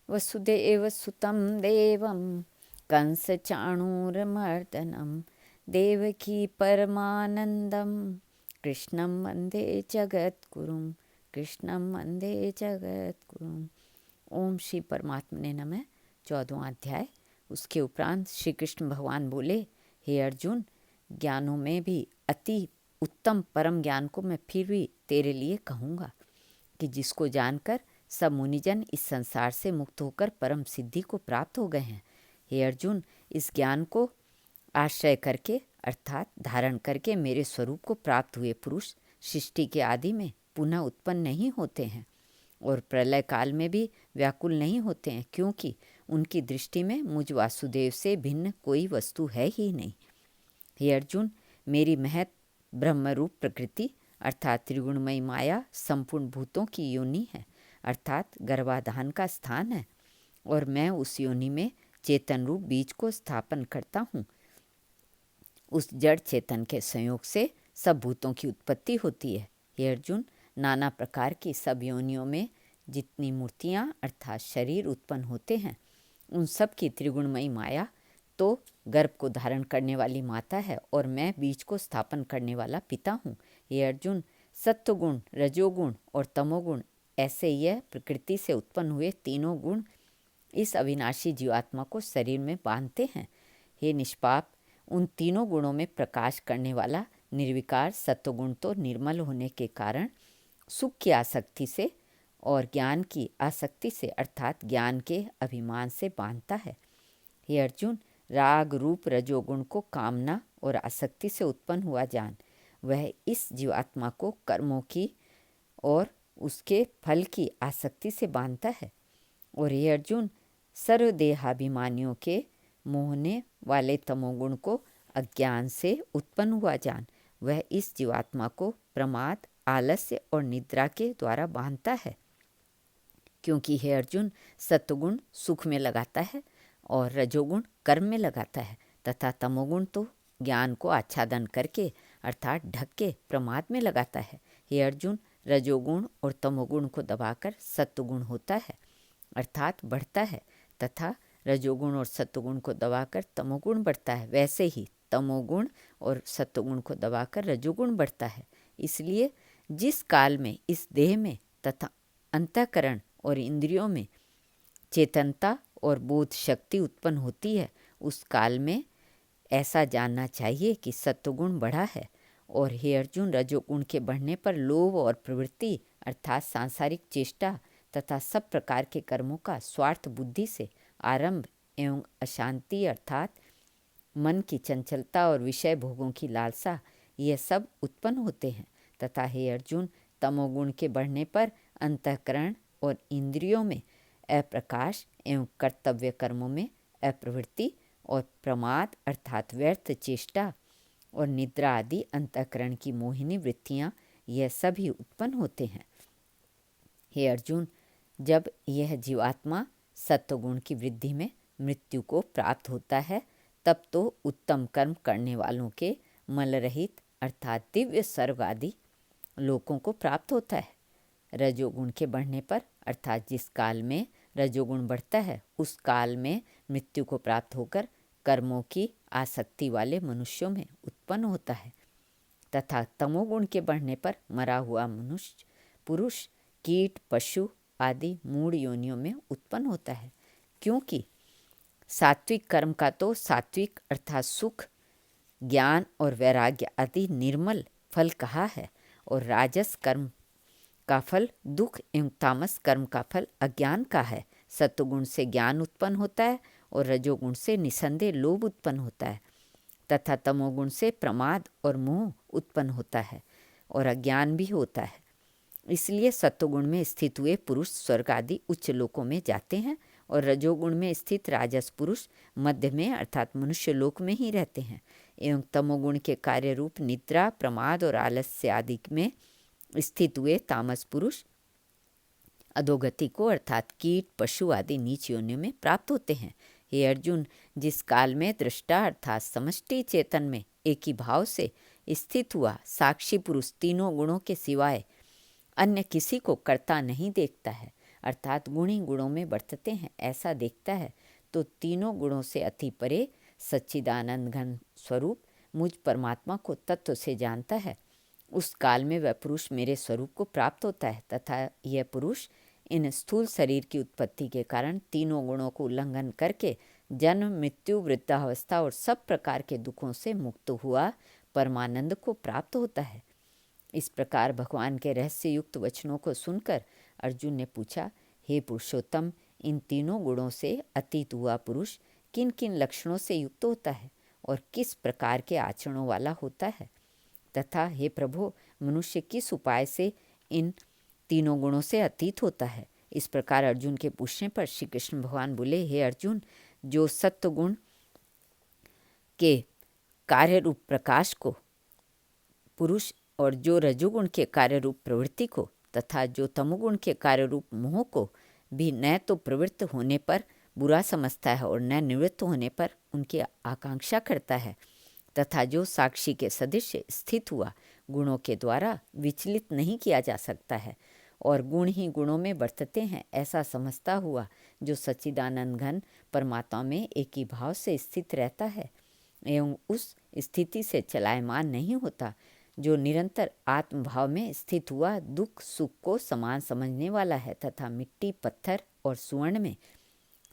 वसुदेवसुतं देवं कंसचाणूरमर्दनं देवकी परमानन्दं कृष्णं वन्दे जगद्गुरुं कृष्णं वन्दे जगद्गुरुं। ओम श्री परमात्मा ने नमः। 14वां अध्याय। उसके उपरांत श्री कृष्ण भगवान बोले, हे अर्जुन, ज्ञानों में भी अति उत्तम परम ज्ञान को मैं फिर भी तेरे लिए कहूँगा कि जिसको जानकर सब मुनिजन इस संसार से मुक्त होकर परम सिद्धि को प्राप्त हो गए हैं। हे अर्जुन, इस ज्ञान को आश्रय करके अर्थात धारण करके मेरे स्वरूप को प्राप्त हुए पुरुष सृष्टि के आदि में पुनः उत्पन्न नहीं होते हैं और प्रलय काल में भी व्याकुल नहीं होते हैं, क्योंकि उनकी दृष्टि में मुझ वासुदेव से भिन्न कोई वस्तु है ही नहीं। हे अर्जुन, मेरी महत ब्रह्मरूप प्रकृति अर्थात त्रिगुणमयी माया संपूर्ण भूतों की योनि है अर्थात गर्भाधान का स्थान है और मैं उस योनि में चेतन रूप बीज को स्थापन करता हूँ। उस जड़ चेतन के संयोग से सब भूतों की उत्पत्ति होती है। हे अर्जुन, नाना प्रकार की सब योनियों में जितनी मूर्तियाँ अर्थात शरीर उत्पन्न होते हैं उन सब की त्रिगुणमयी माया तो गर्भ को धारण करने वाली माता है और मैं बीज को स्थापन करने वाला पिता हूँ। हे अर्जुन, सत्वगुण, रजोगुण और तमोगुण ऐसे यह प्रकृति से उत्पन्न हुए तीनों गुण इस अविनाशी जीवात्मा को शरीर में बांधते हैं। हे निष्पाप, उन तीनों गुणों में प्रकाश करने वाला निर्विकार सत्वगुण तो निर्मल होने के कारण सुख की आसक्ति से और ज्ञान की आसक्ति से अर्थात ज्ञान के अभिमान से बांधता है। हे अर्जुन, राग रूप रजोगुण को कामना और आसक्ति से उत्पन्न हुआ जान, वह इस जीवात्मा को कर्मों की और उसके फल की आसक्ति से बांधता है। और हे अर्जुन, सर्वदेहाभिमानियों के मोहने वाले तमोगुण को अज्ञान से उत्पन्न हुआ जान, वह इस जीवात्मा को प्रमाद, आलस्य और निद्रा के द्वारा बांधता है। क्योंकि हे अर्जुन, सत्वगुण सुख में लगाता है और रजोगुण कर्म में लगाता है तथा तमोगुण तो ज्ञान को आच्छादन करके अर्थात ढक के प्रमाद में लगाता है। हे अर्जुन, रजोगुण और तमोगुण को दबाकर सत्वगुण होता है अर्थात बढ़ता है तथा रजोगुण और सत्वगुण को दबाकर तमोगुण बढ़ता है, वैसे ही तमोगुण और सत्वगुण को दबाकर रजोगुण बढ़ता है। इसलिए जिस काल में इस देह में तथा अंतःकरण और इंद्रियों में चेतनता और बोध शक्ति उत्पन्न होती है उस काल में ऐसा जानना चाहिए कि सत्वगुण बढ़ा है। और हे अर्जुन, रजोगुण के बढ़ने पर लोभ और प्रवृत्ति अर्थात सांसारिक चेष्टा तथा सब प्रकार के कर्मों का स्वार्थ बुद्धि से आरंभ एवं अशांति अर्थात मन की चंचलता और विषय भोगों की लालसा ये सब उत्पन्न होते हैं। तथा हे अर्जुन, तमोगुण के बढ़ने पर अंतःकरण और इंद्रियों में अप्रकाश एवं कर्तव्य कर्मों में अप्रवृत्ति और प्रमाद अर्थात व्यर्थ चेष्टा और निद्रा आदि अंतःकरण की मोहिनी वृत्तियाँ यह सभी उत्पन्न होते हैं। हे अर्जुन, जब यह जीवात्मा सत्वगुण की वृद्धि में मृत्यु को प्राप्त होता है तब तो उत्तम कर्म करने वालों के मलरहित अर्थात दिव्य स्वर्ग आदि लोकों को प्राप्त होता है। रजोगुण के बढ़ने पर अर्थात जिस काल में रजोगुण बढ़ता है उस काल में मृत्यु को प्राप्त होकर कर्मों की आसक्ति वाले मनुष्यों में उत्पन्न होता है तथा तमोगुण के बढ़ने पर मरा हुआ मनुष्य पुरुष कीट पशु आदि मूढ़ योनियों में उत्पन्न होता है। क्योंकि सात्विक कर्म का तो सात्विक अर्थात सुख, ज्ञान और वैराग्य आदि निर्मल फल कहा है और राजस कर्म का फल दुख एवं तामस कर्म का फल अज्ञान का है। सत्वगुण से ज्ञान उत्पन्न होता है और रजोगुण से निसंदेह लोभ उत्पन्न होता है तथा तमोगुण से प्रमाद और मोह उत्पन्न होता है और अज्ञान भी होता है। इसलिए सत्वगुण में स्थित हुए पुरुष स्वर्ग आदि उच्च लोकों में जाते हैं और रजोगुण में स्थित राजस पुरुष मध्य में अर्थात मनुष्य लोक में ही रहते हैं एवं तमोगुण के कार्य रूप निद्रा, प्रमाद और आलस्य आदि में स्थित हुए तामस पुरुष अधोगति को अर्थात कीट पशु आदि नीच योनियों में प्राप्त होते हैं। हे अर्जुन, जिस काल में दृष्टा अर्थात समष्टि चेतन में एक ही भाव से स्थित हुआ साक्षी पुरुष तीनों गुणों के सिवाय अन्य किसी को कर्ता नहीं देखता है अर्थात गुण ही गुणों में बरतते हैं ऐसा देखता है तो तीनों गुणों से अति परे सच्चिदानंद घन स्वरूप मुझ परमात्मा को तत्व से जानता है। उस काल में वह पुरुष मेरे स्वरूप को प्राप्त होता है तथा यह पुरुष इन स्थूल शरीर की उत्पत्ति के कारण तीनों गुणों को उल्लंघन करके जन्म, मृत्यु, वृद्धावस्था और सब प्रकार के दुखों से मुक्त हुआ परमानंद को प्राप्त होता है। इस प्रकार भगवान के रहस्य युक्त वचनों को सुनकर अर्जुन ने पूछा, हे पुरुषोत्तम, इन तीनों गुणों से अतीत हुआ पुरुष किन किन लक्षणों से युक्त होता है और किस प्रकार के आचरणों वाला होता है, तथा हे प्रभु, मनुष्य किस उपाय से इन तीनों गुणों से अतीत होता है। इस प्रकार अर्जुन के पूछने पर श्री कृष्ण भगवान बोले, हे अर्जुन, जो सत्व गुण के कार्य रूप प्रकाश को पुरुष और जो रजोगुण के कार्य रूप प्रवृत्ति को तथा जो तमोगुण के कार्य रूप मोह को भी न तो प्रवृत्त होने पर बुरा समझता है और न निवृत्त होने पर उनकी आकांक्षा करता है, तथा जो साक्षी के सदृश स्थित हुआ गुणों के द्वारा विचलित नहीं किया जा सकता है और गुण ही गुणों में बरतते हैं ऐसा समझता हुआ जो सच्चिदानंद घन परमात्मा में एक ही भाव से स्थित रहता है एवं उस स्थिति से चलायमान नहीं होता, जो निरंतर आत्मभाव में स्थित हुआ दुख सुख को समान समझने वाला है तथा मिट्टी, पत्थर और सुवर्ण में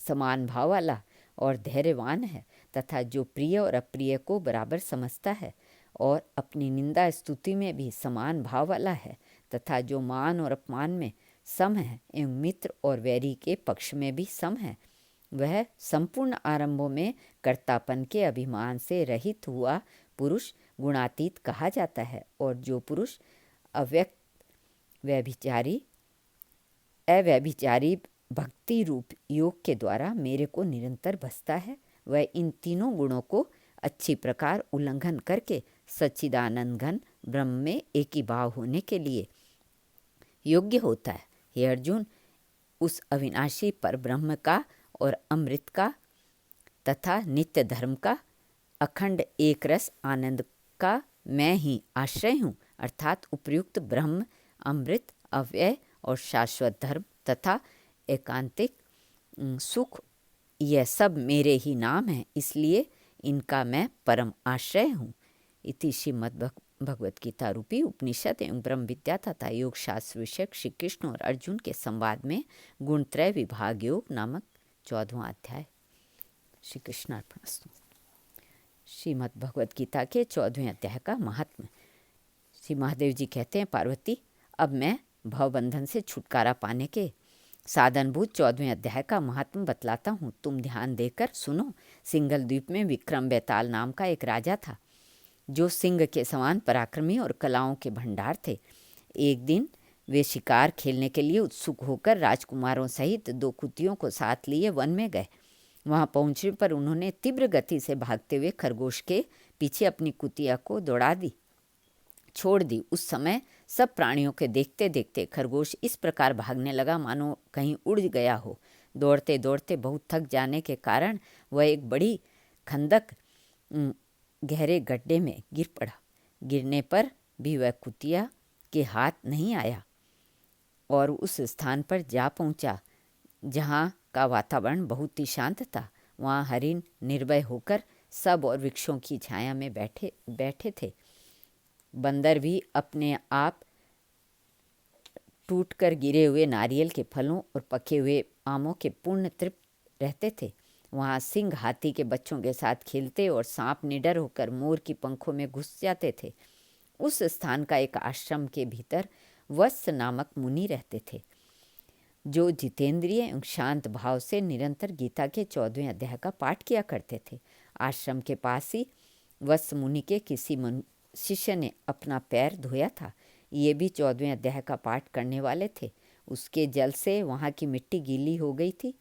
समान भाव वाला और धैर्यवान है, तथा जो प्रिय और अप्रिय को बराबर समझता है और अपनी निंदा स्तुति में भी समान भाव वाला है, तथा जो मान और अपमान में सम है एवं मित्र और वैरी के पक्ष में भी सम है, वह संपूर्ण आरंभों में कर्तापन के अभिमान से रहित हुआ पुरुष गुणातीत कहा जाता है। और जो पुरुष अव्यक्त अव्यभिचारी भक्ति रूप योग के द्वारा मेरे को निरंतर भजता है, वह इन तीनों गुणों को अच्छी प्रकार उल्लंघन करके सच्चिदानंद घन ब्रह्म में एक ही भाव होने के लिए योग्य होता है। हे अर्जुन, उस अविनाशी पर ब्रह्म का और अमृत का तथा नित्य धर्म का अखंड एक रस आनंद का मैं ही आश्रय हूँ, अर्थात उपयुक्त ब्रह्म, अमृत, अव्यय और शाश्वत धर्म तथा एकांतिक सुख, यह सब मेरे ही नाम हैं, इसलिए इनका मैं परम आश्रय हूँ। इति श्रीमद् भगवत गीता रूपी उपनिषद एवं ब्रह्म विद्या तथा योग शास्त्र विषयक श्री कृष्ण और अर्जुन के संवाद में गुणत्रय विभाग योग नामक 14वां अध्याय। श्री कृष्णार्पणमस्तु। श्रीमद् भगवत गीता के 14वें अध्याय का महात्म्य। श्री महादेव जी कहते हैं, पार्वती, अब मैं भवबंधन से छुटकारा पाने के साधनभूत 14वें अध्याय का महात्म्य बतलाता हूँ, तुम ध्यान देकर सुनो। सिंघल द्वीप में विक्रम बेताल नाम का एक राजा था, जो सिंह के समान पराक्रमी और कलाओं के भंडार थे। एक दिन वे शिकार खेलने के लिए उत्सुक होकर राजकुमारों सहित 2 कुतियों को साथ लिए वन में गए। वहां पहुंचने पर उन्होंने तीव्र गति से भागते हुए खरगोश के पीछे अपनी कुतिया को छोड़ दी। उस समय सब प्राणियों के देखते देखते खरगोश इस प्रकार भागने लगा मानो कहीं उड़ गया हो। दौड़ते दौड़ते बहुत थक जाने के कारण वह एक बड़ी खंदक गहरे गड्ढे में गिर पड़ा। गिरने पर भी वह कुतिया के हाथ नहीं आया और उस स्थान पर जा पहुंचा जहाँ का वातावरण बहुत ही शांत था। वहाँ हरिण निर्भय होकर सब और वृक्षों की छाया में बैठे थे। बंदर भी अपने आप टूटकर गिरे हुए नारियल के फलों और पके हुए आमों के पूर्ण तृप्त रहते थे। वहाँ सिंह हाथी के बच्चों के साथ खेलते और सांप निडर होकर मोर की पंखों में घुस जाते थे। उस स्थान का एक आश्रम के भीतर वत्स नामक मुनि रहते थे, जो जितेंद्रिय एवं शांत भाव से निरंतर गीता के 14वें अध्याय का पाठ किया करते थे। आश्रम के पास ही वत्स मुनि के किसी शिष्य ने अपना पैर धोया था। ये भी 14वें अध्याय का पाठ करने वाले थे। उसके जल से वहाँ की मिट्टी गीली हो गई थी।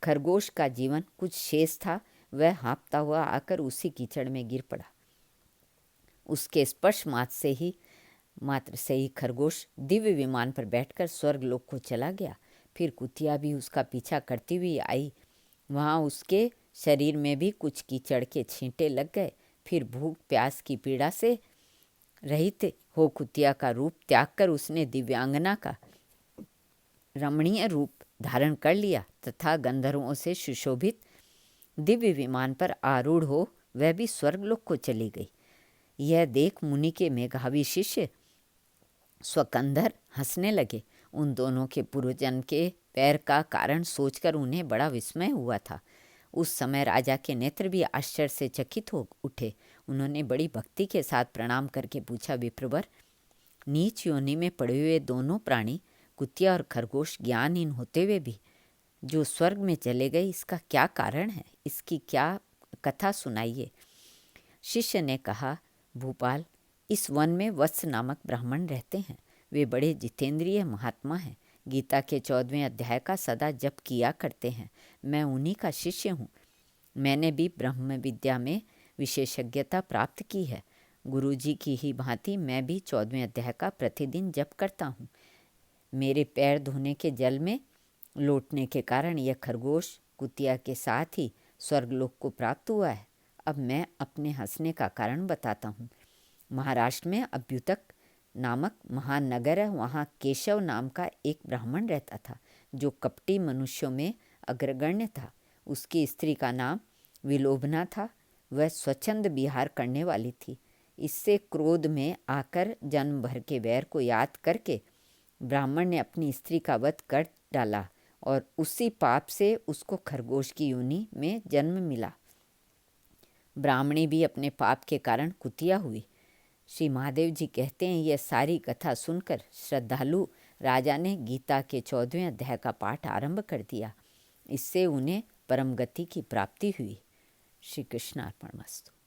खरगोश का जीवन कुछ शेष था। वह हाँफता हुआ आकर उसी कीचड़ में गिर पड़ा। उसके स्पर्श मात्र से ही खरगोश दिव्य विमान पर बैठकर स्वर्ग लोक को चला गया। फिर कुतिया भी उसका पीछा करती हुई आई। वहाँ उसके शरीर में भी कुछ कीचड़ के छींटे लग गए। फिर भूख प्यास की पीड़ा से रहित हो कुतिया का रूप त्याग कर उसने दिव्यांगना का रमणीय रूप धारण कर लिया तथा गंधर्वों से सुशोभित दिव्य विमान पर आरूढ़ हो वह भी स्वर्गलोक को चली गई। यह देख मुनि के मेधावी शिष्य स्वकंधर हंसने लगे। उन दोनों के पूर्वजन्म के पैर का कारण सोचकर उन्हें बड़ा विस्मय हुआ था। उस समय राजा के नेत्र भी आश्चर्य से चकित हो उठे। उन्होंने बड़ी भक्ति के साथ प्रणाम करके पूछा, विप्रवर, नीच योनि में पड़े हुए दोनों प्राणी कुतिया और खरगोश ज्ञानहीन होते हुए भी जो स्वर्ग में चले गए, इसका क्या कारण है? इसकी क्या कथा सुनाइए। शिष्य ने कहा, भूपाल, इस वन में वत्स नामक ब्राह्मण रहते हैं। वे बड़े जितेंद्रिय महात्मा हैं। गीता के 14वें अध्याय का सदा जप किया करते हैं। मैं उन्हीं का शिष्य हूँ। मैंने भी ब्रह्म विद्या में विशेषज्ञता प्राप्त की है। गुरुजी की ही भांति मैं भी 14वें अध्याय का प्रतिदिन जप करता हूँ। मेरे पैर धोने के जल में लौटने के कारण यह खरगोश कुतिया के साथ ही स्वर्गलोक को प्राप्त हुआ है। अब मैं अपने हंसने का कारण बताता हूँ। महाराष्ट्र में अभ्युदक नामक महान नगर है। वहाँ केशव नाम का एक ब्राह्मण रहता था जो कपटी मनुष्यों में अग्रगण्य था। उसकी स्त्री का नाम विलोभना था। वह स्वच्छंद विहार करने वाली थी। इससे क्रोध में आकर जन्म भर के वैर को याद करके ब्राह्मण ने अपनी स्त्री का वध कर डाला और उसी पाप से उसको खरगोश की योनि में जन्म मिला। ब्राह्मणी भी अपने पाप के कारण कुतिया हुई। श्री महादेव जी कहते हैं, यह सारी कथा सुनकर श्रद्धालु राजा ने गीता के 14वें अध्याय का पाठ आरंभ कर दिया। इससे उन्हें परम गति की प्राप्ति हुई। श्री कृष्णार्पणमस्तु।